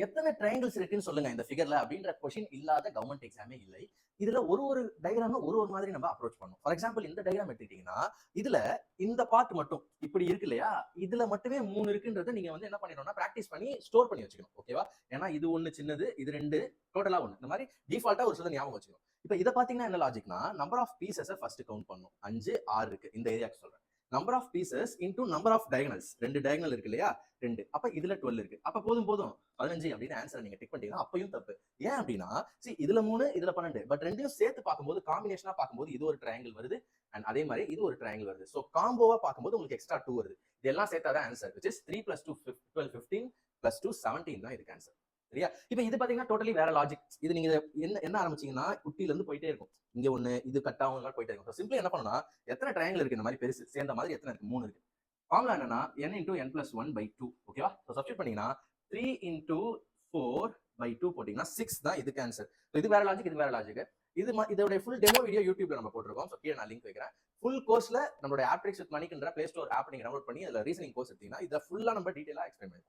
எத்தனை ட்ரையாங்கிள்ஸ் இருக்குன்னு சொல்லுங்க இந்த ஃபிகர்ல அப்படின்ற கொஸ்டின் இல்லாத கவர்மெண்ட் எக்ஸாமே இல்லை. இதுல ஒரு டயக்ராம் ஒரு மாதிரி நம்ம அப்ரோச் பண்ணணும். ஃபார் எக்ஸாம்பிள் இந்த டயக்ராம் எடுத்துக்கிட்டீங்கன்னா இதுல இந்த பார்ட் மட்டும் இப்படி இருக்கு இல்லையா, இதுல மட்டுமே 3 இருக்குன்றதை நீங்க வந்து என்ன பண்ணிடணும்னா பிராக்டிஸ் பண்ணி ஸ்டோர் பண்ணி வச்சுக்கணும். ஓகேவா? ஏன்னா இது ஒண்ணு சின்னது, இது 2 டோட்டலா 1. இந்த மாதிரி டிஃபால்ட்டா ஒரு சில ஞாபகம் வச்சுக்கணும். இப்ப இதை பாத்தீங்கன்னா என்ன லாஜிக்னா, number of pieces first count பண்ணும். 5, 6 இருக்கு இந்த ஏரியாக்கு சொல்றேன். Number of pieces into number of diagonals, 2 diagonal இருக்கு இல்லையா, 2. அப்ப இதுல 12 இருக்கு. அப்ப போதும் 15 அப்படின்னு ஆன்சர் நீங்க டிக் பண்ணிட்டீங்கன்னா அப்பயும் தப்பு. ஏன் அப்படின்னா இதுல 3 இதுல 12, பட் ரெண்டையும் சேர்த்து பார்க்கும்போது காம்பினேஷனா பார்க்கும்போது இது ஒரு ட்ரையாங்கிள் வருது அண்ட் அதே மாதிரி இது ஒரு ட்ரையாங்கிள் வருது. ஸோ காம்போவா பார்க்கும்போது உங்களுக்கு எக்ஸ்ட்ரா 2 வருது. இதெல்லாம் சேர்த்தாதான் ஆன்சர், which is 3 + 2 12 15 + 2 17 தான் இதுக்கு ஆன்சர். சரியா? இப்ப இது பாத்தீங்கன்னா டோட்டலி வேற லாஜிக். இது நீங்க என்ன ஆரம்பிச்சீங்கன்னா குட்டில இருந்து போயிட்டே இருக்கும். இங்க ஒண்ணு இது கட் ஆகும் போயிட்டே இருக்கும். சிம்பிளா என்ன பண்ணணும்னா எத்தனை ட்ரையாங்கிள் இருக்கு இந்த மாதிரி பெருசு சேர்ந்த மாதிரி எத்தனை இருக்கு? 3 இருக்கு. ஃபார்முலா என்னன்னா n × n + 1/2. ஓகேவா? ஸோ சப்ஸ்டிட் பண்ணீங்கன்னா 3 × 4/2 போட்டீங்கன்னா 6 தான் இதுக்கு ஆன்சர். இது வேற லாஜிக், இது வேற லாஜிக். இதோட ஃபுல் டெமோ வீடியோ யூடியூப்ல நம்ம போட்டிருக்கோம். ஸோ கீழே நான் லிங்க் வைக்கிறேன். ஃபுல் கோர்ஸ்ல நம்மளோட ஆப்ட்ரிக்ஸ் வித் மணிக்குன்ற பிளே ஸ்டோர் ஆப் நீங்க டவுன்லோட் பண்ணி அதுல ரீசனிங் கோர்ஸ் எடுத்தீங்கன்னா இதை ஃபுல்லா நம்ம டீடைலா எக்ஸ்பிளைன் பண்ணுவோம்.